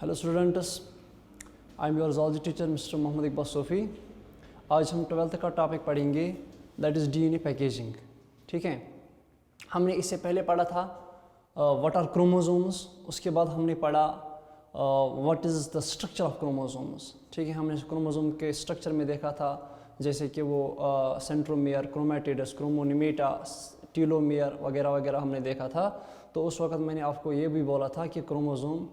Hello students, I am your zoology teacher mister Mohammad Iqbal Sufi. आज हम 12th का टॉपिक पढ़ेंगे, दैट इज़ डीएनए पैकेजिंग। ठीक है, हमने इससे पहले पढ़ा था व्हाट आर क्रोमोसोम्स, उसके बाद हमने पढ़ा what is the structure of chromosomes. ठीक है, हमने क्रोमोसोम के स्ट्रक्चर में देखा था जैसे कि वो सेंट्रोमियर, क्रोमैटिड्स, क्रोमोनिमेटा, टीलोमियर वगैरह वगैरह हमने देखा था। तो उस वक्त मैंने आपको ये भी बोला था कि क्रोमोसोम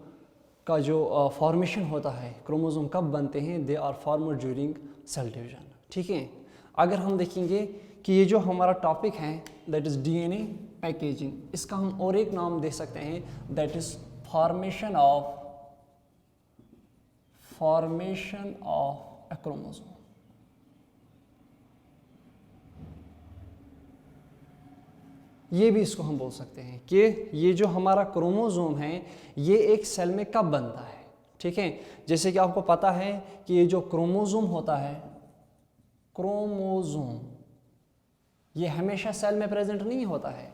का जो फॉर्मेशन होता है, क्रोमोसोम कब बनते हैं, they are formed during cell division. ठीक है, अगर हम देखेंगे कि ये जो हमारा टॉपिक है दैट इज़ डीएनए पैकेजिंग, इसका हम और एक नाम दे सकते हैं, that is formation of A chromosome. ये भी इसको हम बोल सकते हैं कि ये जो हमारा क्रोमोसोम है ये एक सेल में कब बनता है। ठीक है, जैसे कि आपको पता है कि ये जो क्रोमोसोम होता है, क्रोमोसोम ये हमेशा सेल में प्रेजेंट नहीं होता है।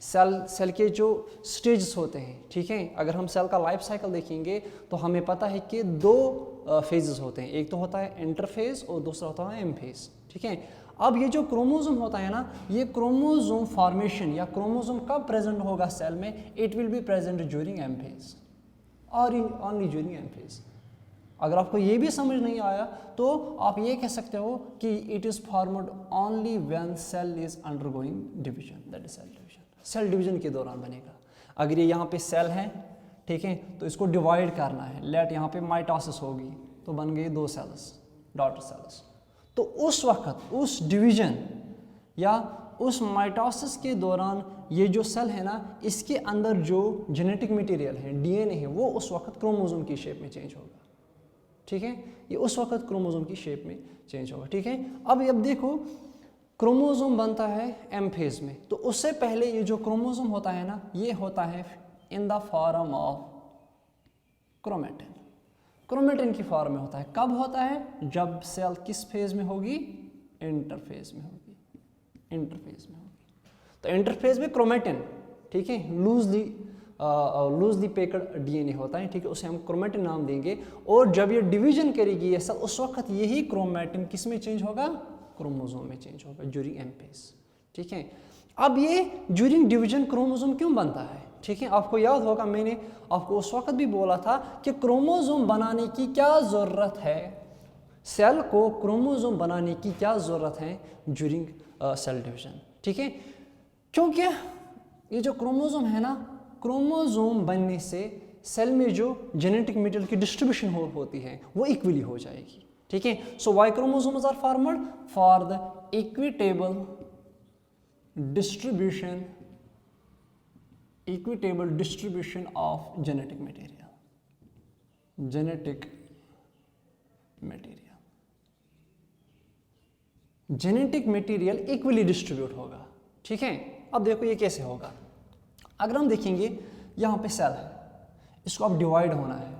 सेल के जो स्टेजेस होते हैं, ठीक है, अगर हम सेल का लाइफ साइकिल देखेंगे तो हमें पता है कि दो फेजेस होते हैं, एक तो होता है इंटरफेज और दूसरा होता है एम फेज। ठीक है, अब ये जो क्रोमोसोम होता है ना, ये क्रोमोसोम फॉर्मेशन या क्रोमोसोम कब प्रेजेंट होगा सेल में, it will be present during M phase और ओनली ड्यूरिंग एम फेज। अगर आपको ये भी समझ नहीं आया तो आप ये कह सकते हो कि it is formed only when cell is undergoing division, that is cell division. Cell division के दौरान बनेगा। अगर ये यहाँ पे सेल है, ठीक है, तो इसको डिवाइड करना है, लेट यहाँ पे माइटोसिस होगी तो बन गई 2 सेल्स, डॉटर सेल्स। तो उस वक्त उस डिवीजन या उस माइटोसिस के दौरान ये जो सेल है ना, इसके अंदर जो जेनेटिक मटेरियल है, डीएनए है, वो उस वक्त क्रोमोसोम की शेप में चेंज होगा। ठीक है, ये उस वक्त क्रोमोसोम की शेप में चेंज होगा। ठीक है, अब देखो क्रोमोसोम बनता है एम फेज में, तो उससे पहले ये जो क्रोमोसोम होता है ना, ये होता है in the form of chromatin. Chromatin की फॉर्म में होता है। कब होता है, जब सेल किस फेज में होगी, इंटरफेज में होगी, इंटरफेज में होगी। तो इंटरफेज में क्रोमेटिन, ठीक है, लूजली पैक्ड डीएनए होता है, ठीक है, उसे हम क्रोमेटिन नाम देंगे। और जब ये डिवीजन करेगी ये सेल, उस वक्त यही क्रोमेटिन किस में चेंज होगा, क्रोमोसोम में चेंज होगा ड्यूरिंग एम फेज। ठीक है, अब ये ड्यूरिंग डिवीजन क्रोमोसोम क्यों बनता है। ठीक है, आपको याद होगा मैंने आपको उस वक्त भी बोला था कि क्रोमोसोम बनाने की क्या ज़रूरत है, सेल को क्रोमोसोम बनाने की क्या ज़रूरत है ड्यूरिंग सेल डिवीजन। ठीक है, क्योंकि ये जो क्रोमोसोम है ना, क्रोमोसोम बनने से सेल में जो जेनेटिक मटेरियल की डिस्ट्रीब्यूशन होती है वो इक्वली हो जाएगी। ठीक है, so why chromosomes are formed for the equitable distribution of genetic material, genetic material equally distribute होगा। ठीक है, अब देखो ये कैसे होगा। अगर हम देखेंगे यहाँ पे सेल है, इसको अब डिवाइड होना है।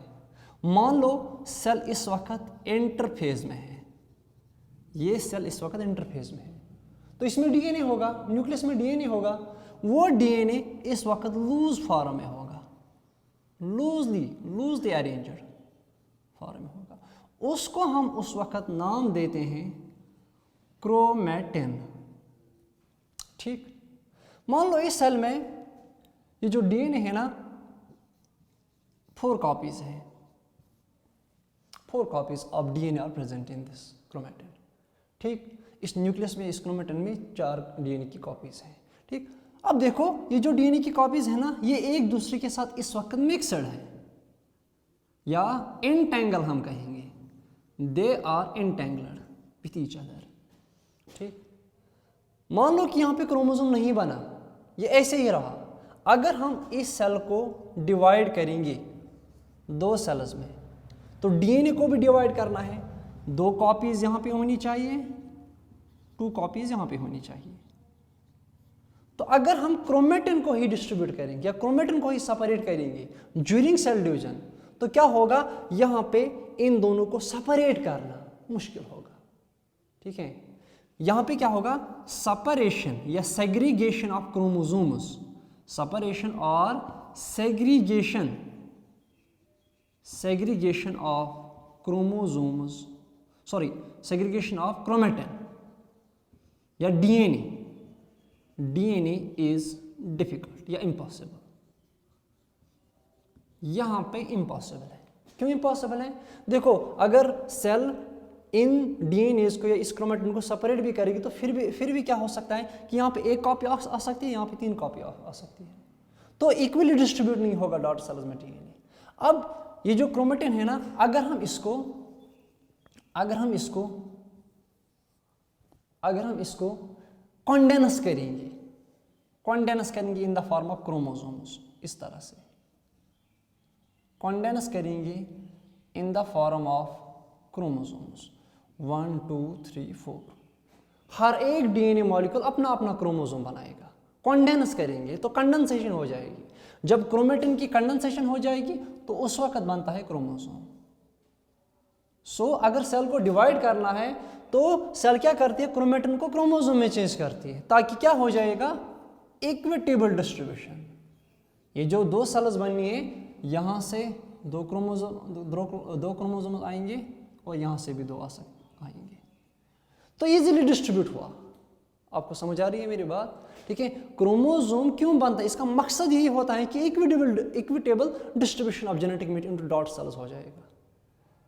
मान लो सेल इस वक्त इंटरफेज में है, ये सेल इस वक्त इंटरफेज में है, तो इसमें डीएनए होगा, न्यूक्लियस में डीएनए होगा। वो डीएनए इस वक्त लूज फॉर्म में होगा, लूजली अरेंज्ड फॉर्म में होगा। उसको हम उस वक्त नाम देते हैं क्रोमेटिन। ठीक, मान लो इस सेल में ये जो डीएनए है ना, 4 कॉपीज है, 4 copies of DNA are present in this chromatin. ठीक, इस न्यूक्लियस में, इस क्रोमेटिन में 4 डीएनए की कॉपीज हैं। ठीक, अब देखो ये जो डीएनए की कॉपीज है ना, ये एक दूसरे के साथ इस वक्त मिक्सड है या इंटेंगल हम कहेंगे, they are entangled with each other. ठीक, मान लो कि यहाँ पे क्रोमोसोम नहीं बना, ये ऐसे ही रहा। अगर हम इस सेल को डिवाइड करेंगे 2 सेल्स में, तो डीएनए को भी डिवाइड करना है। 2 कॉपीज यहाँ पे होनी चाहिए, 2 कॉपीज यहाँ पे होनी चाहिए। तो अगर हम क्रोमेटिन को ही डिस्ट्रीब्यूट करेंगे या क्रोमेटिन को ही सेपरेट करेंगे ड्यूरिंग सेल डिवीजन, तो क्या होगा, यहाँ पे इन दोनों को सेपरेट करना मुश्किल होगा। ठीक है, यहाँ पे क्या होगा, सेपरेशन या सेग्रीगेशन ऑफ क्रोमोसोम्स, सेपरेशन और segregation segregation of chromosomes, sorry, segregation of chromatin या DNA is difficult या impossible। यहां पे impossible है। क्यों impossible है? देखो, अगर सेल इन डीएनएज को या इस क्रोमेटिन को सेपरेट भी करेगी तो फिर भी क्या हो सकता है कि यहाँ पे एक कॉपी आ सकती है, यहाँ पे 3 कॉपी आ सकती है, तो इक्वली डिस्ट्रीब्यूट नहीं होगा डॉटर सेल्स में डीएनए। अब ये जो क्रोमेटिन है ना, अगर हम इसको कॉन्डेंस करेंगे in the form of chromosomes, इस तरह से कॉन्डेंस करेंगे in the form of chromosomes 1 2 3 4, हर एक डीएनए मॉलिक्यूल अपना अपना क्रोमोसोम बनाएगा। कॉन्डेंस करेंगे तो कंडेंसेशन हो जाएगी, जब क्रोमेटिन की कंडेंसेशन हो जाएगी तो उस वक्त बनता है क्रोमोसोम। सो अगर सेल को डिवाइड करना है तो सेल क्या करती है, क्रोमेटिन को क्रोमोसोम में चेंज करती है, ताकि क्या हो जाएगा, इक्विटेबल डिस्ट्रीब्यूशन। ये जो 2 सेल्स बननी है, यहाँ से 2 क्रोमोसोम आएंगे और यहाँ से भी 2 आएंगे, तो इजीली डिस्ट्रीब्यूट हुआ। आपको समझ आ रही है मेरी बात? ठीक है। क्रोमोसोम क्यों बनता है, इसका मकसद यही होता है कि equitable distribution of genetic material into daughter cells हो जाएगा।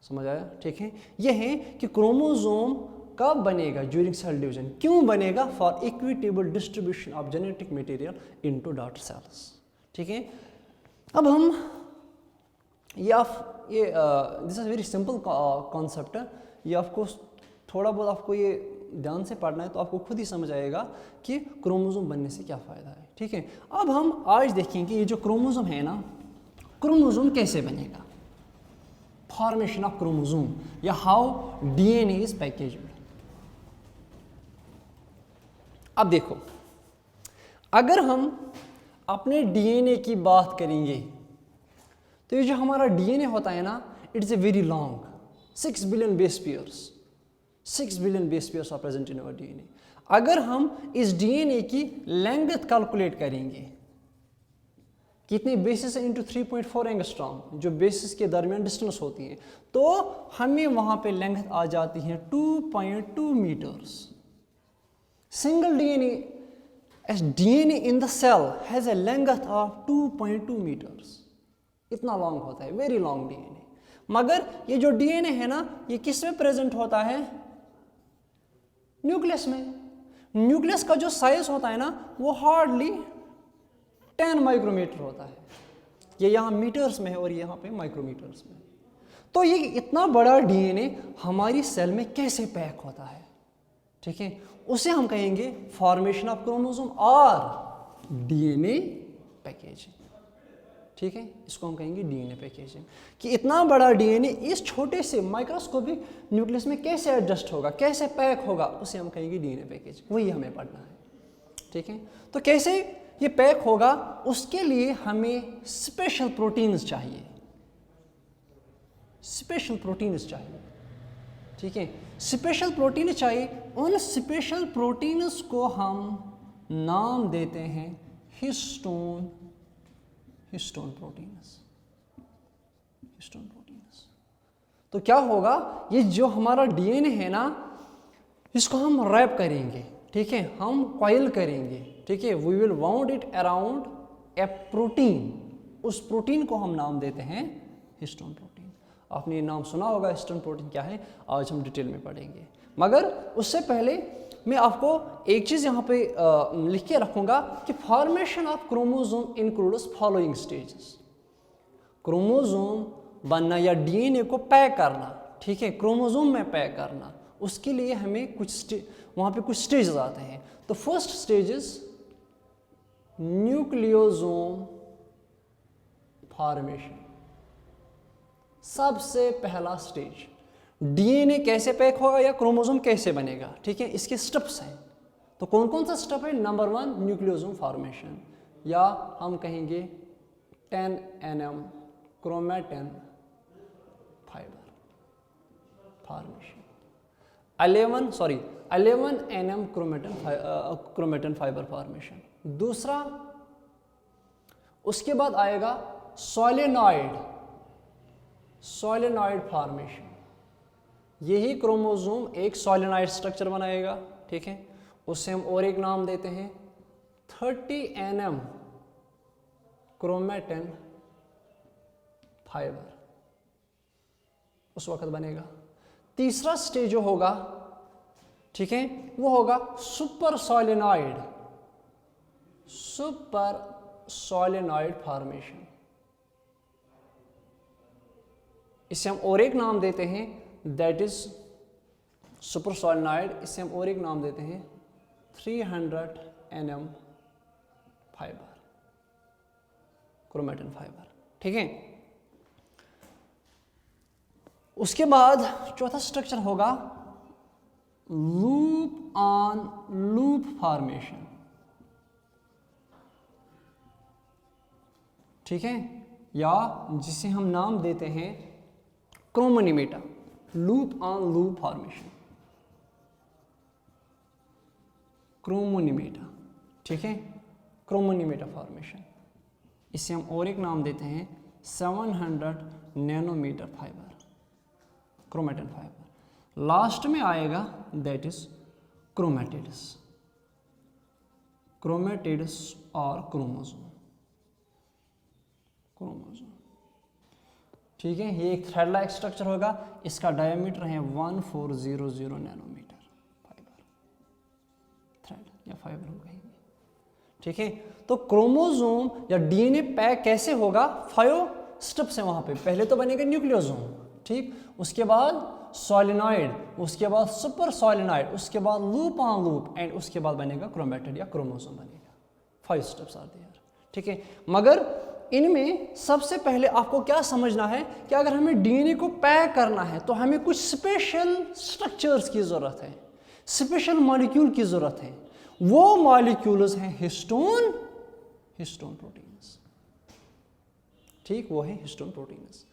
समझ आया? ठीक है। यह है कि क्रोमोसोम कब बनेगा, ड्यूरिंग सेल डिवीजन। क्यों बनेगा? For equitable distribution of genetic material into daughter cells. ठीक है। अब हम this is very simple concept है, ये आपको थोड़ा बहुत आपको ये ध्यान से पढ़ना है तो आपको खुद ही समझ आएगा कि क्रोमोसोम बनने से क्या फ़ायदा है। ठीक है। अब हम आज देखेंगे ये जो क्रोमोसोम है ना, क्रोमोसोम कैसे बनेगा, फॉर्मेशन ऑफ क्रोमोसोम या हाउ डीएनए इज पैकेज्ड। अब देखो, अगर हम अपने डीएनए की बात करेंगे तो ये जो हमारा डीएनए होता है ना, it's a very long 6 billion base pairs, 6 billion base pairs are present in our DNA. अगर हम इस डीएनए की लेंथ कैलकुलेट करेंगे, कितने बेसिस है इंटू 3.4 एंगस्ट्रॉम, जो बेसिस के दरमियान डिस्टेंस होती है, तो हमें वहां पे लेंथ आ जाती है 2.2 meters. Single DNA in the cell has a length of 2.2 meters. इतना लॉन्ग होता है, वेरी लॉन्ग डीएनए। मगर ये जो डीएनए है ना, ये किस में प्रेजेंट होता है, न्यूक्लियस में। न्यूक्लियस का जो साइज होता है ना, वो हार्डली 10 माइक्रोमीटर होता है। ये यहाँ मीटर्स में है और यहाँ पे माइक्रोमीटर्स में। तो ये इतना बड़ा डीएनए हमारी सेल में कैसे पैक होता है, ठीक है, उसे हम कहेंगे फॉर्मेशन ऑफ क्रोमोसोम और डीएनए पैकेजिंग। ठीक है, इसको हम कहेंगे डीएनए पैकेजिंग। कि इतना बड़ा डीएनए इस छोटे से माइक्रोस्कोपिक न्यूक्लियस में कैसे एडजस्ट होगा, कैसे पैक होगा, उसे हम कहेंगे डीएनए पैकेजिंग। वही हमें पढ़ना है। ठीक है, तो कैसे ये पैक होगा, उसके लिए हमें स्पेशल प्रोटीन्स चाहिए, स्पेशल प्रोटीन्स चाहिए। ठीक है, स्पेशल प्रोटीन चाहिए। उन स्पेशल प्रोटीन्स को हम नाम देते हैं हिस्टोन प्रोटीन्स। तो क्या होगा, ये जो हमारा डीएनए है ना, इसको हम रैप करेंगे। ठीक है, हम कॉइल करेंगे। ठीक है, we will wound it around a protein. उस प्रोटीन को हम नाम देते हैं हिस्टोन प्रोटीन। आपने ये नाम सुना होगा, हिस्टोन प्रोटीन क्या है, आज हम डिटेल में पढ़ेंगे। मगर उससे पहले मैं आपको एक चीज़ यहाँ पे लिख के रखूँगा कि formation of chromosome includes following stages. Chromosome बनना या डीएनए को पैक करना, ठीक है, क्रोमोसोम में पैक करना, उसके लिए हमें वहाँ पे कुछ स्टेजेस आते हैं। तो first stage is nucleosome formation. सबसे पहला स्टेज, डीएनए कैसे पैक होगा या क्रोमोसोम कैसे बनेगा। ठीक है, इसके स्टेप्स हैं। तो कौन कौन सा स्टेप है? नंबर 1 न्यूक्लियोसोम फॉर्मेशन, या हम कहेंगे 10 nm chromatin fibre formation. 11 nm chromatin fibre formation. दूसरा, उसके बाद आएगा सोलेनॉइड सोलेनॉइड फॉर्मेशन। यही क्रोमोसोम एक सोलेनॉइड स्ट्रक्चर बनाएगा, ठीक है। उससे हम और एक नाम देते हैं 30 nm क्रोमेटिन फाइबर, उस वक्त बनेगा। तीसरा स्टेज जो होगा, ठीक है, वो होगा सुपर सोलेनॉइड फॉर्मेशन। इसे हम और एक नाम देते हैं, दैट इज सुपर सोलेनॉइड। इसे हम और एक नाम देते हैं 300 nm फाइबर, क्रोमेटिन फाइबर, ठीक है। उसके बाद चौथा स्ट्रक्चर होगा लूप ऑन लूप फॉर्मेशन, ठीक है, या जिसे हम नाम देते हैं क्रोमोनीमेटा, लूप ऑन लूप फॉर्मेशन, क्रोमोनीमेटा, ठीक है, क्रोमोनीमेटा फॉर्मेशन। इसे हम और एक नाम देते हैं 700 nanometer fiber, chromatin fiber. Last में आएगा दैट इज क्रोमेटिड्स, क्रोमेटिड्स और क्रोमोसोम, ठीक है। ये एक थ्रेड लाइक स्ट्रक्चर होगा, इसका डायमीटर है 1400 नैनोमीटर फाइबर, थ्रेड या फाइबर होगा, ठीक है। तो क्रोमोसोम या डीएनए पैक कैसे होगा? 5 स्टेप से वहां पे पहले तो बनेगा न्यूक्लियोसोम, ठीक, उसके बाद सोलेनॉइड, उसके बाद सुपर सोलेनॉइड, उसके बाद लूप ऑन लूप, एंड उसके बाद बनेगा क्रोमेटिड या क्रोमोसोम बनेगा। 5 स्टेप्स आर देयर, ठीक है। मगर इनमें सबसे पहले आपको क्या समझना है कि अगर हमें डीएनए को पैक करना है तो हमें कुछ स्पेशल स्ट्रक्चर्स की जरूरत है, स्पेशल मॉलिक्यूल की जरूरत है। वो मॉलिक्यूल्स हैं हिस्टोन प्रोटीन्स, ठीक, वो है हिस्टोन प्रोटीन्स।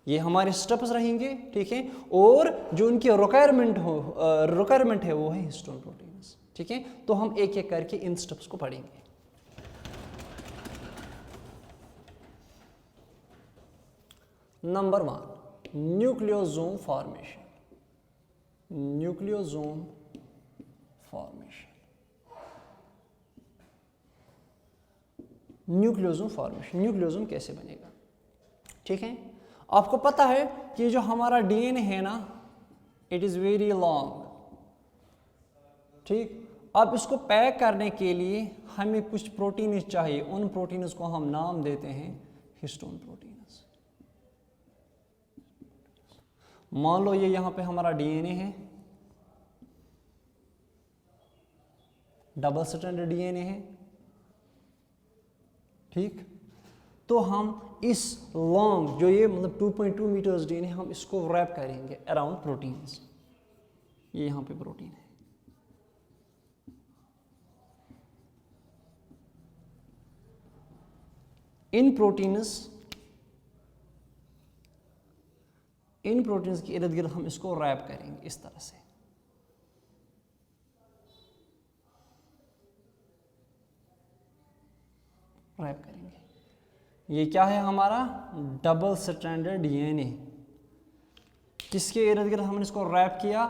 ये हमारे स्टेप्स रहेंगे, ठीक है, और जो उनकी रिक्वायरमेंट है वो है हिस्टोन प्रोटीन्स, ठीक है। तो हम एक एक करके इन स्टेप्स को पढ़ेंगे। Number 1, nucleosome formation, nucleosome formation, nucleosome formation. Nucleosome कैसे बनेगा, ठीक है। आपको पता है कि जो हमारा डीएनए है ना, इट इज वेरी लॉन्ग, ठीक। अब इसको पैक करने के लिए हमें कुछ प्रोटीन्स चाहिए, उन प्रोटीन्स को हम नाम देते हैं हिस्टोन प्रोटीन्स। मान लो ये यहां पे हमारा डीएनए है, डबल स्ट्रैंडेड डीएनए है, ठीक। तो हम इस लॉन्ग जो ये मतलब 2.2 मीटर्स डीएनए, हम इसको रैप करेंगे अराउंड प्रोटीन्स। ये यहां पे प्रोटीन है, इन प्रोटीन्स के इर्द गिर्द हम इसको रैप करेंगे इस तरह से। रैप करेंगे। ये क्या है हमारा डबल स्ट्रैंडेड डीएनए, किसके इर्द गिर्द हमने इसको रैप किया,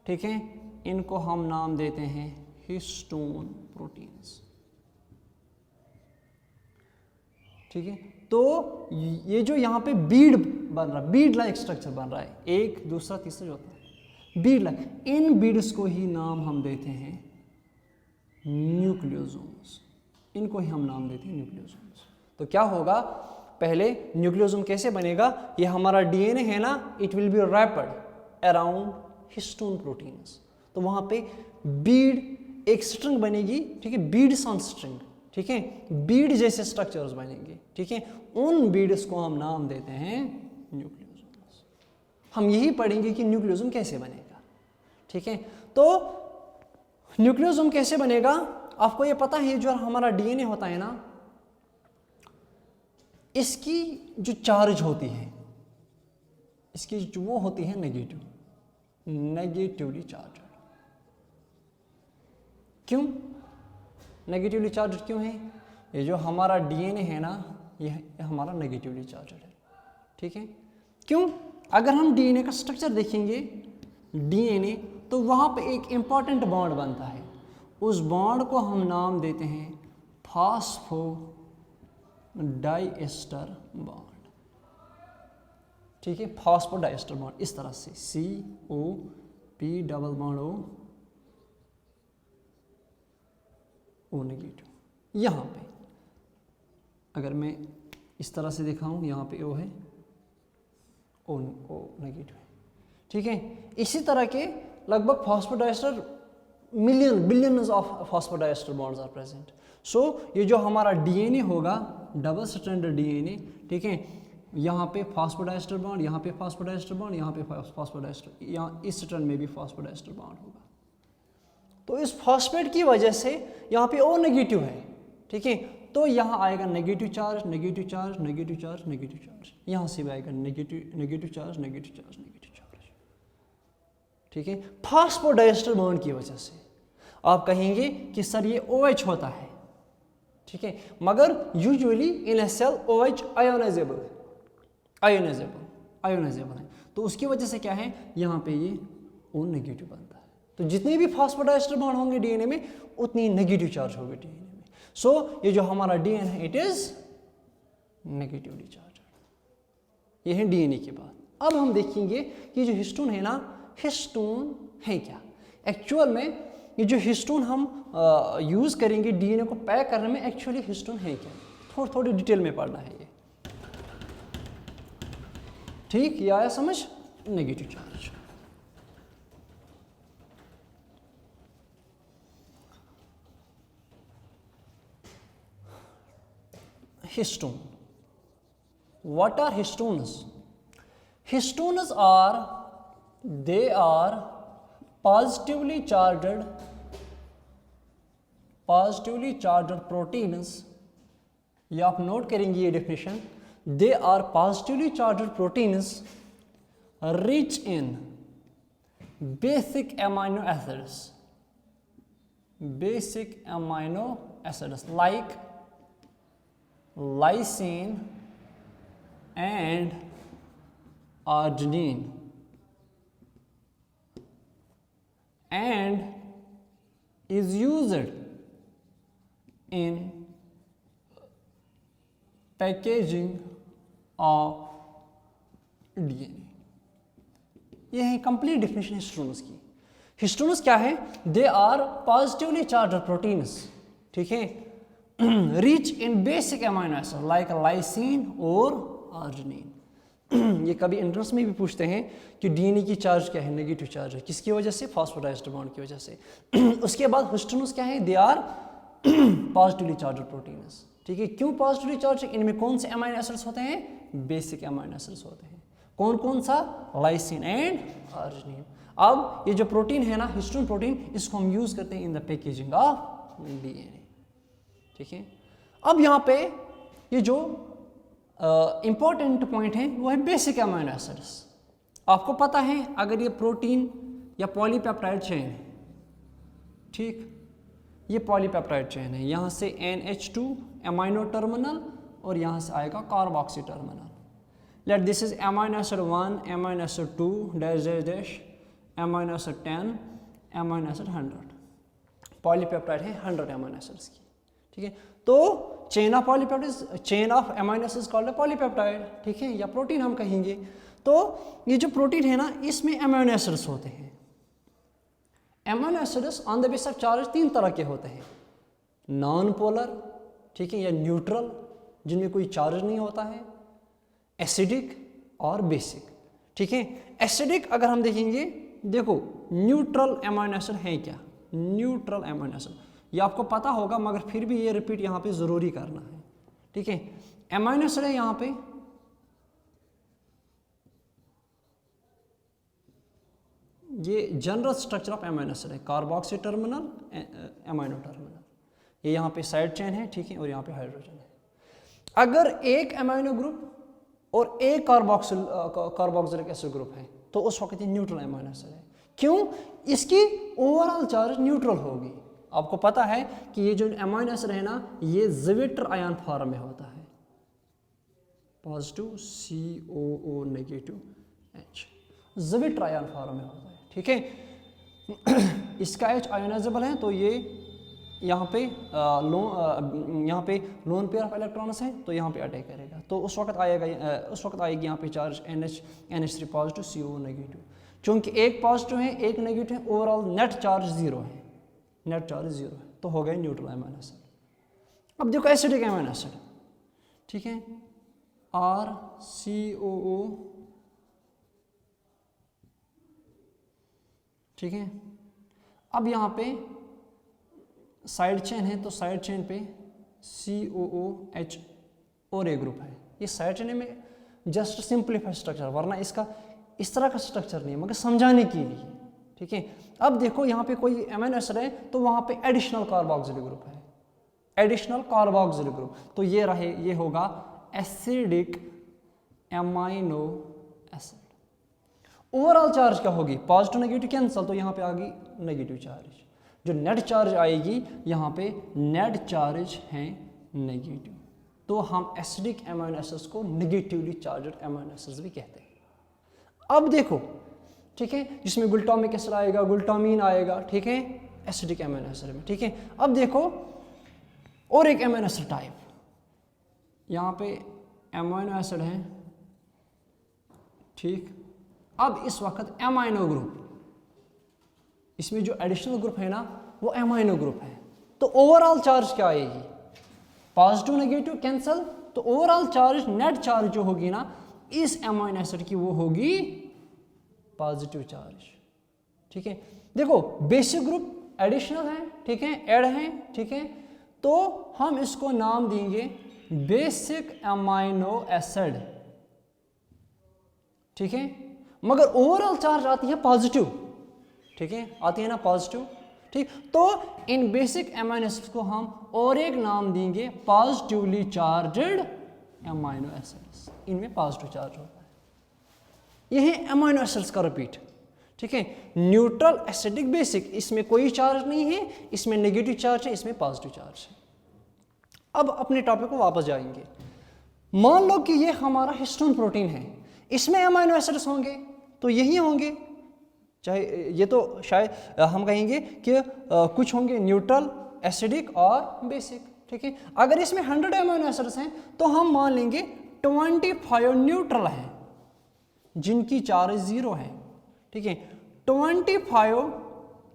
ठीक है। इनको हम नाम देते हैं हिस्टोन प्रोटीन्स, ठीक है। तो ये जो यहाँ पे बीड बन रहा है, बीड लाइक स्ट्रक्चर बन रहा है, एक दूसरा तीसरा जो होता है बीड लाइक, इन बीड्स को ही नाम हम देते हैं न्यूक्लियोसोम्स, इनको ही हम नाम देते हैं न्यूक्लियोसोम्स। तो क्या होगा, पहले न्यूक्लियोसोम कैसे बनेगा, ये हमारा डीएनए है ना, it will be wrapped around histone proteins. तो वहां पे बीड एक स्ट्रिंग बनेगी, ठीक है, बीड्स ऑन स्ट्रिंग, ठीक है, बीड जैसे स्ट्रक्चर्स बनेंगे, ठीक है। उन बीड्स को हम नाम देते हैं न्यूक्लियोसोम्स। हम यही पढ़ेंगे कि न्यूक्लियोसोम कैसे बनेगा, ठीक है। तो न्यूक्लियोसोम कैसे बनेगा, आपको ये पता है जो हमारा डीएनए होता है ना, इसकी जो चार्ज होती है, इसकी जो वो होती है नेगेटिवली चार्ज। क्यों नेगेटिवली चार्ज क्यों है? ये जो हमारा डीएनए है ना, ये हमारा नेगेटिवली चार्ज है, ठीक है। क्यों? अगर हम डीएनए का स्ट्रक्चर देखेंगे, डीएनए, तो वहाँ पे एक इम्पॉर्टेंट बॉन्ड बनता है, उस बॉन्ड को हम नाम देते हैं फॉस्फोडाइएस्टर बॉन्ड। ठीक है, फॉस्फोडाइएस्टर बॉन्ड इस तरह से COP double bond O negative. यहाँ पे अगर मैं इस तरह से दिखाऊं, यहाँ पे O है, O नेगेटिव है। ठीक है, इसी तरह के लगभग phosphodiester billions of phosphodiester bonds are present. So ये जो हमारा डीएनए होगा, डबल स्ट्रैंडेड डीएनए, ठीक है, यहाँ पे फॉस्फोडाइएस्टर बॉन्ड, यहाँ पे फॉस्फोडाइएस्टर बॉन्ड, यहाँ पे फॉस्फोडाइएस्टर, यहाँ इस स्ट्रैंड में भी फॉस्फोडाइएस्टर बॉन्ड होगा। तो इस फॉस्फेट की वजह से यहाँ पे O नेगेटिव है। ठीक है, तो यहाँ आएगा negative charge, negative charge, negative charge, negative charge, यहाँ से भी आएगा negative charge, negative charge, negative charge. ठीक है, फॉस्फोडाइएस्टर बॉन्ड की वजह से। आप कहेंगे कि सर ये OH होता है, ठीक है, मगर usually in a cell OH ionizable है, तो उसकी वजह से क्या है, यहाँ पे ये O नेगेटिव बनता है। तो जितने भी फॉस्फोडाइएस्टर बॉन्ड होंगे डीएनए में, उतनी नेगेटिव चार्ज होगी डीएनए में। सो ये जो हमारा डीएनए है, इट इज नेगेटिवली चार्ज। ये है डीएनए की बात। अब हम देखेंगे कि जो हिस्टोन है ना, हिस्टोन है क्या एक्चुअल में। ये जो हिस्टोन हम यूज करेंगे डीएनए को पैक करने में, एक्चुअली हिस्टोन है क्या, थोड़ी डिटेल में पढ़ना है ये। ठीक, ये आया समझ? Negative charge. Histone. What are histones? Histones are positively charged proteins. ये आप नोट करेंगे ये definition. They are positively charged proteins rich in basic amino acids like lysine and arginine, and is used in packaging of DNA। यह है complete definition histones की। Histones क्या है? They are positively charged proteins, ठीक है, rich in basic amino acid like lysine और arginine. ये कभी एंट्रेंस में भी पूछते हैं कि डीएनए की चार्ज क्या है, नेगेटिव चार्ज है, किसकी वजह से? फॉस्फोडाइएस्टर बॉन्ड की वजह से। उसके बाद हिस्टोन्स क्या है? They are positively charged proteins, ठीक है। क्यों पॉजिटिवली चार्ज? इनमें कौन से अमाइनो एसिड्स होते हैं? बेसिक अमाइनो एसिड्स होते हैं। कौन कौन सा? Lysine and arginine. अब ये जो प्रोटीन है ना, हिस्टोन प्रोटीन, इसको हम यूज करते हैं in the packaging of DNA, ठीक है। अब यहाँ पे ये जो इंपॉर्टेंट पॉइंट है वो है बेसिक अमाइनो एसिड्स। आपको पता है अगर ये प्रोटीन या पॉलीपेप्टाइड चेन है, ठीक, ये पॉलीपेप्टाइड चेन है, यहाँ से NH2 अमाइनो टर्मिनल और यहाँ से आएगा carboxy terminal. Let this is amino acid 1, amino acid 2 dash dash dash, amino acid 10, amino acid 100। Polypeptide है 100 अमाइनो एसिड्स की, ठीक है। तो chain of polypeptide, chain of amino acids called polypeptide, ठीक है, या प्रोटीन हम कहेंगे। तो ये जो प्रोटीन है ना, इसमें अमाइनो एसिड्स होते हैं। Amino acids on the base of charge 3 तरह के होते हैं, नॉन पोलर, ठीक है, या न्यूट्रल जिनमें कोई चार्ज नहीं होता है, एसिडिक और बेसिक, ठीक है। एसिडिक अगर हम देखेंगे, देखो न्यूट्रल अमाइनो एसिड है क्या? न्यूट्रल अमाइनो एसिड, ये आपको पता होगा मगर फिर भी ये रिपीट यहाँ पे जरूरी करना है, ठीक है। अमाइनो एसिड है यहाँ पे, ये general structure of amino acid है, कार्बोक्सी टर्मिनल, अमाइनो टर्मिनल, ये यहाँ पे साइड चेन है, ठीक है, और यहाँ पे हाइड्रोजन है। अगर एक अमाइनो ग्रुप और एक कार्बोक्सिलिक एसिड ग्रुप है तो उस वक्त ये न्यूट्रल अमाइनो एसिड है। क्यों? इसकी ओवरऑल चार्ज न्यूट्रल होगी। आपको पता है कि ये जो अमाइनो एसिड है ना, ये ज़्विटर आयन फॉर्म में होता है, पॉजिटिव, COO नेगेटिव H, जभी ट्रायन फॉर्म में होता है, ठीक है। इसका H आयोनाइजेबल है तो ये यहाँ पे यहाँ पे लोन पेयर ऑफ इलेक्ट्रॉन्स है तो यहाँ पे अटैक करेगा, तो उस वक्त आएगी यहाँ पे charge NH3 positive, CO negative. चूंकि एक पॉजिटिव है एक नेगेटिव है, ओवरऑल नेट चार्ज 0 है, नेट चार्ज 0 है, तो हो गया न्यूट्रल अमीनो एसिड। अब देखो एसिडिक अमीनो एसिड, ठीक है, RCOO, ठीक है। अब यहाँ पे साइड चेन है तो साइड चेन पे COOH और ए ग्रुप है। ये साइड चेन में जस्ट सिंप्लीफाइड स्ट्रक्चर, वरना इसका इस तरह का स्ट्रक्चर नहीं है, मगर समझाने के लिए, ठीक है। अब देखो यहाँ पे कोई अमीनो एसिड है तो वहाँ पे एडिशनल कार्बोक्सिलिक ग्रुप है, एडिशनल कार्बोक्सिलिक ग्रुप, तो ये होगा acidic amino acid. Overall charge क्या होगी, पॉजिटिव नेगेटिव कैंसल, तो यहाँ पे आ गई नेगेटिव चार्ज। जो नेट चार्ज आएगी यहाँ पे नेट चार्ज है नेगेटिव, तो हम एसिडिक अमीनो एसिड्स को नेगेटिवली चार्जड अमीनो एसिड्स भी कहते हैं। अब देखो, ठीक है, जिसमें ग्लूटामिक एसिड आएगा, ग्लूटामीन आएगा, ठीक है, एसिडिक अमीनो एसिड में, ठीक है। अब देखो और एक अमीनो एसिड टाइप, यहाँ पे अमीनो एसिड है, ठीक। अब इस वक्त अमीनो ग्रुप, इसमें जो एडिशनल ग्रुप है ना वो अमीनो ग्रुप है, तो ओवरऑल चार्ज क्या आएगी, पॉजिटिव नेगेटिव कैंसल, तो ओवरऑल चार्ज नेट चार्ज जो होगी ना इस अमीनो एसिड की वो होगी पॉजिटिव चार्ज, ठीक है। देखो बेसिक ग्रुप एडिशनल है, ठीक है, ऐड है, ठीक है, तो हम इसको नाम देंगे बेसिक अमीनो एसिड, ठीक है, मगर ओवरऑल चार्ज आती है पॉजिटिव, ठीक है, आती है ना पॉजिटिव, ठीक। तो इन बेसिक अमीनो एसिड्स को हम और एक नाम देंगे पॉजिटिवली चार्जड अमीनो एसिड्स, इनमें पॉजिटिव चार्ज होता है। यह है अमीनो एसिड्स का रिपीट, ठीक है। न्यूट्रल, एसिडिक, बेसिक, इसमें कोई चार्ज नहीं है, इसमें नेगेटिव चार्ज है, इसमें पॉजिटिव चार्ज है। अब अपने टॉपिक को वापस जाएंगे। मान लो कि ये हमारा हिस्टोन प्रोटीन है, इसमें अमीनो एसिड्स होंगे तो यही होंगे, चाहे ये तो शायद हम कहेंगे कि कुछ होंगे न्यूट्रल, एसिडिक और बेसिक, ठीक है। अगर इसमें 100 अमीनो एसिड्स हैं तो हम मान लेंगे 25 न्यूट्रल हैं जिनकी चार्ज 0 है, ठीक है। 25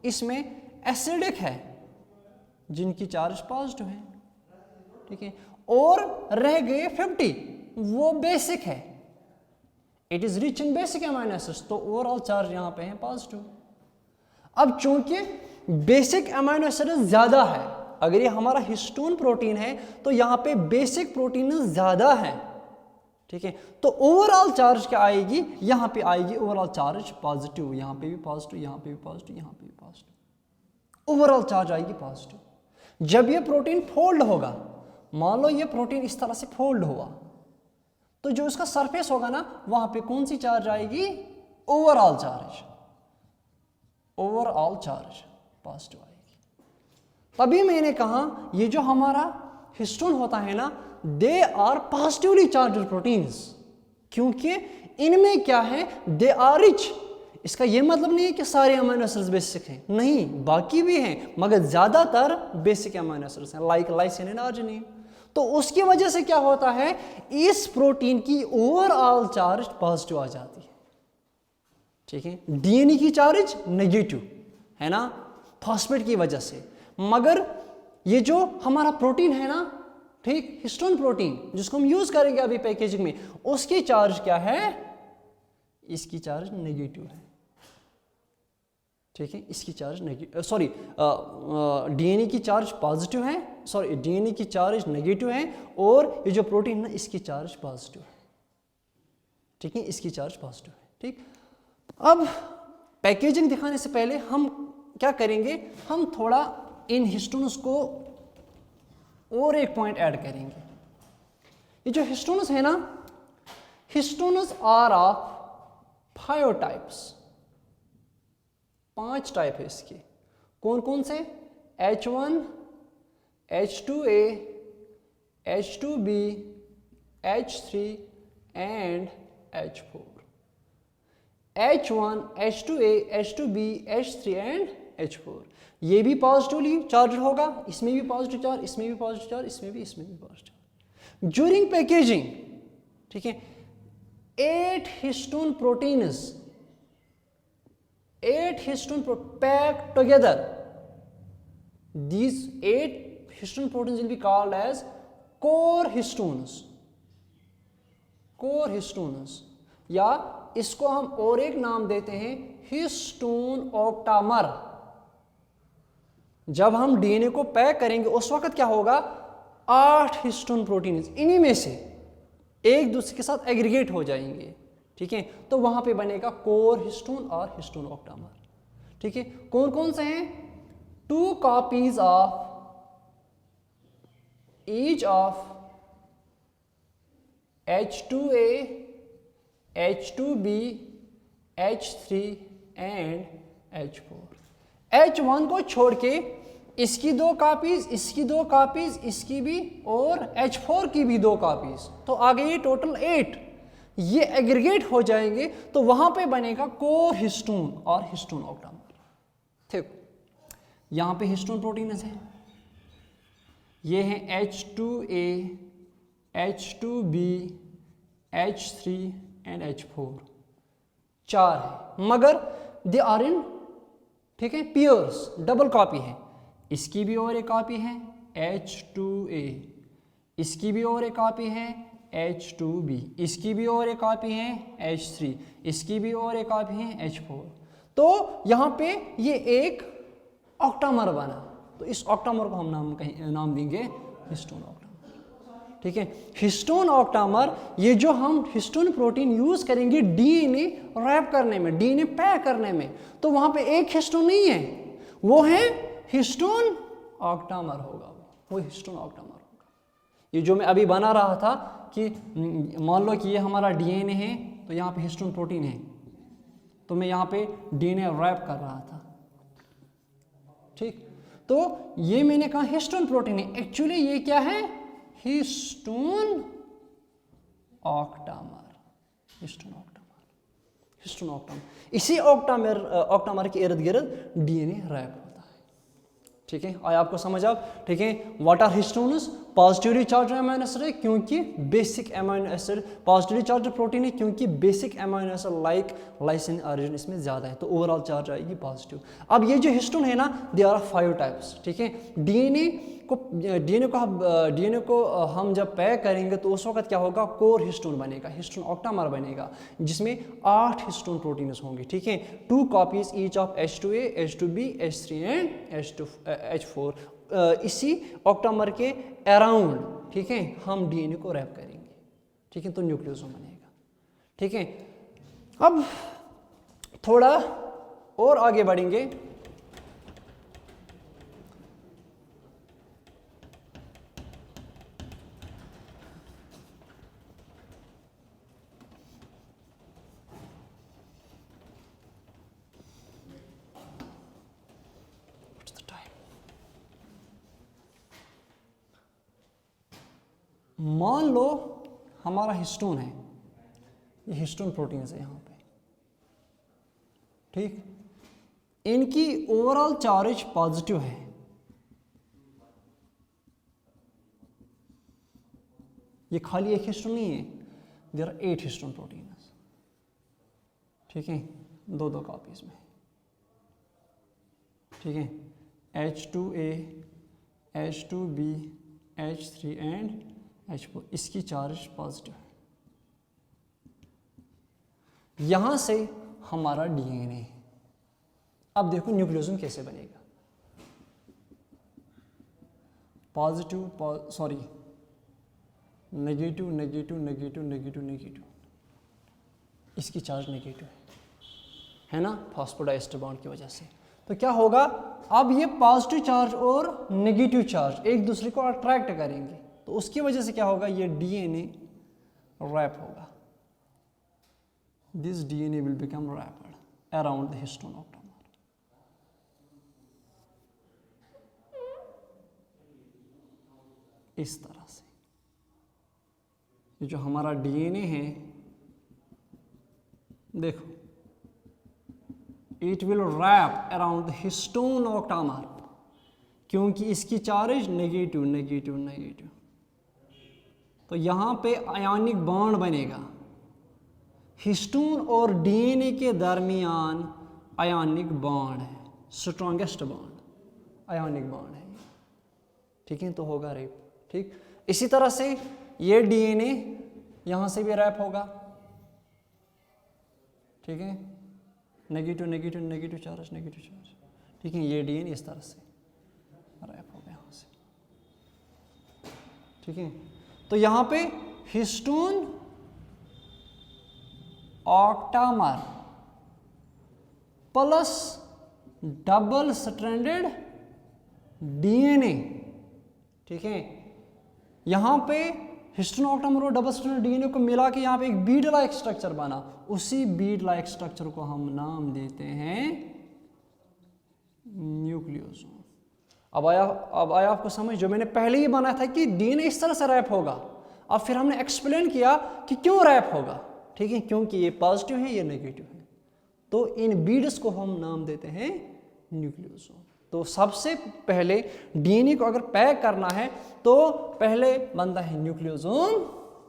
इसमें एसिडिक है जिनकी चार्ज पॉजिटिव है, ठीक है, और रह गए 50 वो बेसिक है, it is rich in basic amino acids, तो ओवरऑल चार्ज यहां पे है पॉजिटिव। अब चूंकि बेसिक अमीनो एसिड ज्यादा है, अगर ये हमारा हिस्टोन प्रोटीन है तो यहां पे बेसिक प्रोटीन ज्यादा है, ठीक है, तो ओवरऑल चार्ज क्या आएगी, यहां पे आएगी ओवरऑल चार्ज पॉजिटिव, यहां पे भी पॉजिटिव, यहां पे भी पॉजिटिव, यहां पे भी पॉजिटिव, ओवरऑल चार्ज आएगी पॉजिटिव। जब ये प्रोटीन फोल्ड होगा, मान लो ये प्रोटीन इस तरह से फोल्ड हुआ, तो जो इसका सरफेस होगा ना वहां पे कौन सी चार्ज आएगी, overall charge, overall charge positive आएगी। तभी मैंने कहा ये जो हमारा हिस्टोन होता है ना, they are positively charged proteins, क्योंकि इनमें क्या है, दे आर रिच। इसका ये मतलब नहीं है कि सारे अमीनो एसिड्स बेसिक हैं, नहीं, बाकी भी हैं, मगर ज्यादातर बेसिक अमीनो एसिड्स हैं, लाइक लाइसिन एंड आर्जिनिन। तो उसकी वजह से क्या होता है, इस प्रोटीन की ओवरऑल चार्ज पॉजिटिव आ जाती है, ठीक है। डीएनए की चार्ज नेगेटिव है ना, फॉस्फेट की वजह से, मगर ये जो हमारा प्रोटीन है ना, ठीक, हिस्टोन प्रोटीन जिसको हम यूज करेंगे अभी पैकेजिंग में, उसकी चार्ज क्या है, इसकी चार्ज नेगेटिव है, ठीक है, इसकी चार्ज नेगेटिव, सॉरी डीएनए की चार्ज पॉजिटिव है, सॉरी डीएनए की चार्ज नेगेटिव है, और ये जो प्रोटीन है इसकी चार्ज पॉजिटिव है, ठीक है, इसकी चार्ज पॉजिटिव है, ठीक। अब पैकेजिंग दिखाने से पहले हम क्या करेंगे, हम थोड़ा इन हिस्टोन्स को और एक पॉइंट ऐड करेंगे। ये जो हिस्टोन्स है ना, histones are of 5 types, 5 type है इसके। कौन कौन से, H1, H2A, H2B, H3 and H4. H1, H2A, H2B, H3 and H4. ये भी पॉजिटिवली चार्ज होगा, इसमें भी पॉजिटिव चार्ज, इसमें भी पॉजिटिव चार्ज, इसमें भी पॉजिटिव। ड्यूरिंग पैकेजिंग, ठीक है, 8 histone proteins, 8 histone packed together, these 8 histone proteins will be called as core histones, core histones, या इसको हम और एक नाम देते हैं हिस्टोन ऑक्टामर। जब हम डीएनए को पैक करेंगे उस वक्त क्या होगा, 8 हिस्टोन प्रोटीन्स इन्हीं में से एक दूसरे के साथ एग्रीगेट हो जाएंगे, ठीक है, तो वहां पे बनेगा कोर हिस्टोन और हिस्टोन ऑक्टामर, ठीक है। कौन कौन से हैं, 2 copies of each of H2A, H2B, H3 and H4। H1 को छोड़ के इसकी 2 कॉपीज, इसकी 2 कॉपीज, इसकी भी, और H4 की भी 2 कॉपीज, तो आ गई टोटल 8। ये एग्रीगेट हो जाएंगे तो वहां पे बनेगा कोर हिस्टोन और हिस्टोन ऑक्टामर। ठीक, यहां पे हिस्टोन प्रोटीन्स हैं, ये हैं H2A, H2B, H3 and H4, 4 है, मगर दे आर इन, ठीक है, पेयर्स, डबल कॉपी है। इसकी भी और एक कॉपी है H2A, इसकी भी और एक कॉपी है H2B, इसकी भी और एक कॉपी है H3, इसकी भी और एक कॉपी है H4। तो यहाँ पे ये एक ऑक्टामर बना, तो इस ऑक्टामर को हम नाम देंगे हिस्टोन ऑक्टामर, ठीक है। हिस्टोन ऑक्टामर, ये जो हम हिस्टोन प्रोटीन यूज करेंगे डीएनए रैप करने में, डीएनए पैक करने में, तो वहां पे एक हिस्टोन नहीं है, वो है हिस्टोन ऑक्टामर होगा, वो हिस्टोन ऑक्टामर होगा। ये जो मैं अभी बना रहा था कि मान लो कि ये हमारा डीएनए है, तो यहाँ पे हिस्टोन प्रोटीन है, तो मैं यहाँ पे डीएनए रैप कर रहा था, ठीक। तो ये मैंने कहा हिस्टोन प्रोटीन है, एक्चुअली ये क्या है, histone octamer, histone octamer, histone octamer. इसी ऑक्टामर के इर्द गिर्द डीएनए रैप होता है, ठीक है। आया आपको समझ आप, ठीक है। What are histones, positively charge amino acid है क्योंकि basic amino acid, positively charge protein है क्योंकि basic amino acid like lysine arginine इसमें ज़्यादा है, तो ओवरऑल चार्ज आएगी पॉजिटिव। अब ये जो हिस्टोन है ना, दे आर 5 टाइप्स, ठीक है। डीएनए को हम जब पैक करेंगे तो उस वक्त क्या होगा, कोर हिस्टोन बनेगा, हिस्टोन ऑक्टामर बनेगा, जिसमें 8 हिस्टोन प्रोटीन्स होंगे, ठीक है। 2 copies each of H2A, H2B, H3 and H4। इसी ऑक्टामर के अराउंड, ठीक है, हम डीएनए को रैप करेंगे, ठीक है, तो न्यूक्लियोसोम बनेगा, ठीक है। अब थोड़ा और आगे बढ़ेंगे, मान लो हमारा हिस्टोन है, ये हिस्टोन प्रोटीन्स है यहाँ पे, ठीक। इनकी ओवरऑल चार्ज पॉजिटिव है, ये खाली एक हिस्टोन नहीं है, देयर आर 8 हिस्टोन प्रोटीन्स, ठीक है, 2 कॉपीज में, ठीक है। H2A, H2B, H3 and H4, इसकी चार्ज पॉजिटिव है। यहां से हमारा डीएनए है। अब देखो न्यूक्लियोसोम कैसे बनेगा, positive, sorry, negative negative negative negative negative, इसकी चार्ज नेगेटिव है ना, फॉस्फोडाइएस्टर बॉन्ड की वजह से। तो क्या होगा, अब ये पॉजिटिव चार्ज और नेगेटिव चार्ज एक दूसरे को अट्रैक्ट करेंगे, तो उसकी वजह से क्या होगा, ये डीएनए रैप होगा, this DNA will become wrapped around the histone octamer. इस तरह से ये जो हमारा डीएनए है, देखो, it will wrap around the histone octamer, क्योंकि इसकी चार्ज नेगेटिव नेगेटिव नेगेटिव, तो यहां पे आयनिक बॉन्ड बनेगा। हिस्टोन और डीएनए के दरमियान आयनिक बॉन्ड है, स्ट्रॉन्गेस्ट बॉन्ड आयनिक बॉन्ड है, ठीक है, तो होगा रैप। ठीक, इसी तरह से ये डीएनए यहां से भी रैप होगा, ठीक है, negative negative negative charge negative charge, ठीक है, ये डीएनए इस तरह से रैप होगा यहां से, ठीक है। तो यहां पे histone octamer plus double stranded DNA, ठीक है, यहां पे हिस्टोन ऑक्टामर और डबल स्ट्रैंडेड डीएनए को मिला के यहां पे एक बीड लाइक स्ट्रक्चर बना। उसी बीड लाइक स्ट्रक्चर को हम नाम देते हैं न्यूक्लियोसोम। अब आया आपको समझ, जो मैंने पहले ही बनाया था कि डीएनए इस तरह से रैप होगा, अब फिर हमने एक्सप्लेन किया कि क्यों रैप होगा, ठीक है, क्योंकि ये पॉजिटिव है, ये नेगेटिव है, तो इन बीड्स को हम नाम देते हैं न्यूक्लियोसोम। तो सबसे पहले डीएनए को अगर पैक करना है तो पहले बनता है न्यूक्लियोसोम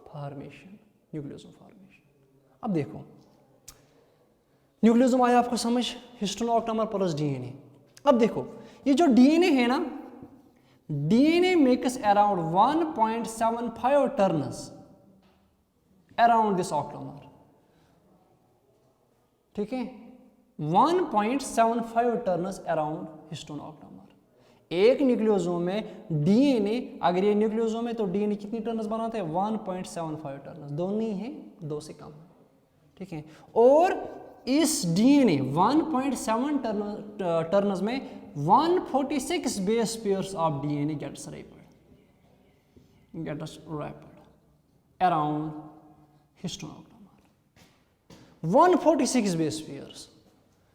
फॉर्मेशन, न्यूक्लियोसोम फॉर्मेशन। अब देखो, न्यूक्लियोसोम आया आपको समझ, हिस्टोन ऑक्टामर प्लस डीएनए। अब देखो, ये जो डीएनए है ना, DNA makes around 1.75 turns around this octamer, ठीक है, 1.75 टर्न्स अराउंड हिस्टोन ऑक्टामर। एक न्यूक्लियोसोम में डीएनए, अगर ये न्यूक्लियोसोम है तो डीएनए कितनी टर्न्स बनाते हैं, 1.75 टर्न्स, दोनों ही है, दो से कम, ठीक है। और इस डीएनए 1.7 टर्न्स में 146 base pairs of DNA gets wrapped around histone octamer. 146 base pairs,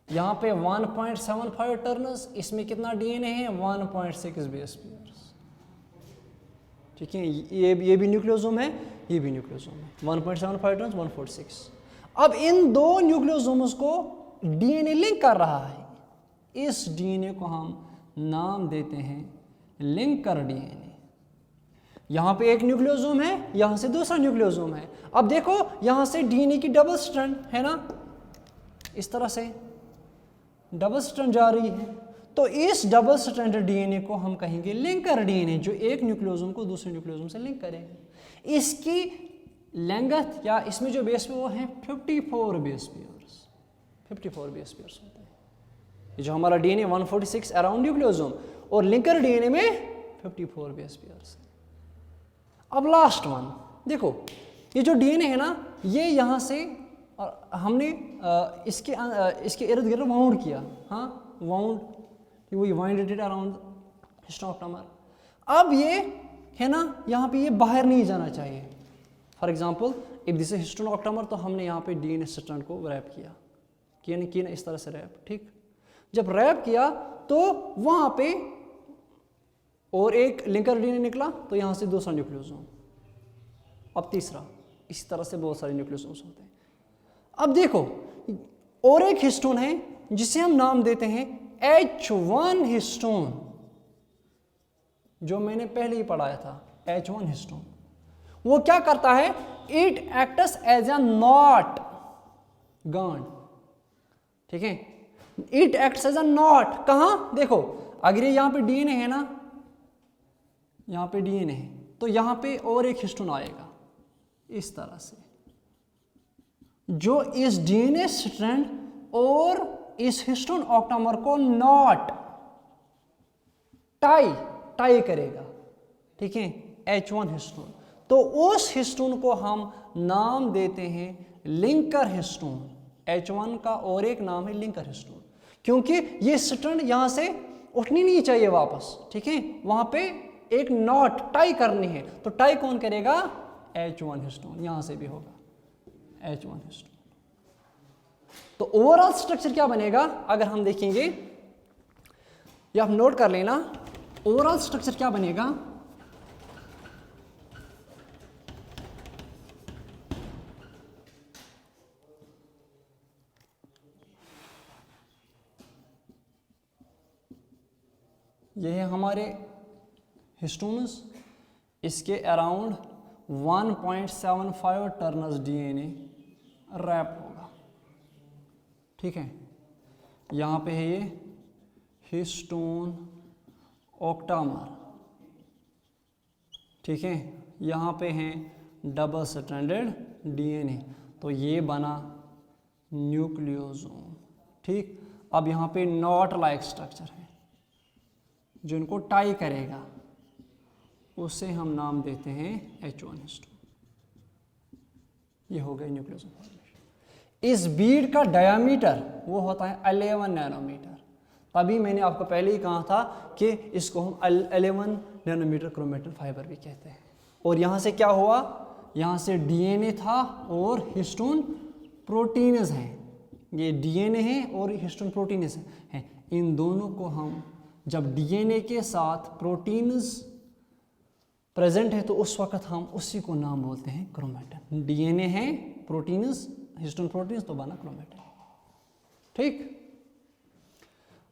यहाँ पे 1.75 टर्न्स, इसमें कितना डीएनए है, 1.6 बेस पेयर्स, ठीक है, ये भी न्यूक्लियोसोम है, ये भी न्यूक्लियोसोम है, 1.75 टर्न्स 146। अब इन दो न्यूक्लियोसोम्स को डीएनए लिंक कर रहा है, इस डीएनए को हम नाम देते हैं लिंकर डीएनए। यहां पे एक न्यूक्लियोसोम है, यहां से दूसरा न्यूक्लियोसोम है। अब देखो, यहां से डीएनए की डबल स्ट्रैंड है ना, इस तरह से डबल स्ट्रैंड जा रही है, तो इस डबल स्ट्रैंडेड डीएनए को हम कहेंगे लिंकर डीएनए, जो एक न्यूक्लियोसोम को दूसरे न्यूक्लियोसोम से लिंक करेगा। इसकी लेंथ या इसमें जो बेस पे वो है 54 बेस पेयर्स, 54 बेस पेयर्स होते हैं। ये जो हमारा डीएनए 146 अराउंड न्यूक्लियोसोम और लिंकर डीएनए में 54 बेस पेयर्स। अब लास्ट वन देखो, ये जो डीएनए है ना, ये यहाँ से हमने इसके इर्द गिर्द वाउंड किया, हाँ वाउंड, वही वाइंडेड अराउंड हिस्टोन ऑक्टामर। अब ये है ना, यहाँ पे ये बाहर नहीं जाना चाहिए। For example if this is histone octamer, तो हमने यहाँ पे डीएनए स्ट्रैंड को रैप किया ना इस तरह से रैप, ठीक। जब रैप किया तो वहाँ पे और एक लिंकर डीएनए निकला, तो यहाँ से दूसरा न्यूक्लियोसोम, अब तीसरा, इसी तरह से बहुत सारे न्यूक्लियोसोम्स होते हैं। अब देखो, और एक हिस्टोन है जिसे हम नाम देते हैं H1 हिस्टोन, जो मैंने पहले ही पढ़ाया था, H1 हिस्टोन। वो क्या करता है, it acts as a knot गांड, ठीक है, it acts as a knot. कहां देखो, अगर ये यहां पे डीएनए है ना, यहां पे डीएनए है, तो यहां पे और एक हिस्टोन आएगा इस तरह से, जो इस डीएनए स्ट्रैंड और इस हिस्टोन ऑक्टामर को नॉट टाई करेगा, ठीक है, H1 हिस्टोन। तो उस हिस्टोन को हम नाम देते हैं लिंकर हिस्टोन। H1 का और एक नाम है लिंकर हिस्टोन, क्योंकि ये स्ट्रैंड यहां से उठनी नहीं चाहिए वापस, ठीक है, वहां पे एक नॉट टाई करनी है, तो टाई कौन करेगा, H1 हिस्टोन, यहां से भी होगा H1 हिस्टोन। तो ओवरऑल स्ट्रक्चर क्या बनेगा, अगर हम देखेंगे, या आप नोट कर लेना, ओवरऑल स्ट्रक्चर क्या बनेगा, ये है हमारे हिस्टोन्स, इसके अराउंड 1.75 टर्नस डीएनए रैप होगा, ठीक है। यहाँ पे है ये हिस्टोन ऑक्टामर, ठीक है। यहाँ पे हैं डबल स्ट्रैंडेड डीएनए, तो ये बना न्यूक्लियोसोम, ठीक। अब यहाँ पे नॉट लाइक स्ट्रक्चर है जो इनको टाई करेगा, उसे हम नाम देते हैं H1 हिस्टोन। ये हो गई न्यूक्लियोसोम फॉर्मेशन। इस बीड का डायामीटर वो होता है 11 नैनोमीटर। तभी मैंने आपको पहले ही कहा था कि इसको हम 11 नैनोमीटर क्रोमेटिन फाइबर भी कहते हैं। और यहाँ से क्या हुआ, यहाँ से डीएनए था और हिस्टोन प्रोटीन्स हैं। ये डीएनए है और हिस्टोन प्रोटीन्स हैं। इन दोनों को हम जब डीएनए के साथ प्रोटीन्स प्रेजेंट है तो उस वक्त हम उसी को नाम बोलते हैं क्रोमेटिन। डीएनए है, प्रोटीन्स, हिस्टोन प्रोटीन्स, तो बना क्रोमेटिन, ठीक।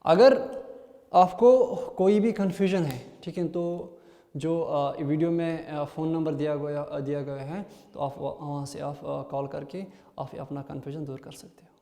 अगर आपको कोई भी कन्फ्यूजन है, ठीक है, तो जो वीडियो में फ़ोन नंबर दिया गया है, तो आप वहाँ से आप कॉल करके आप अपना कन्फ्यूजन दूर कर सकते हो।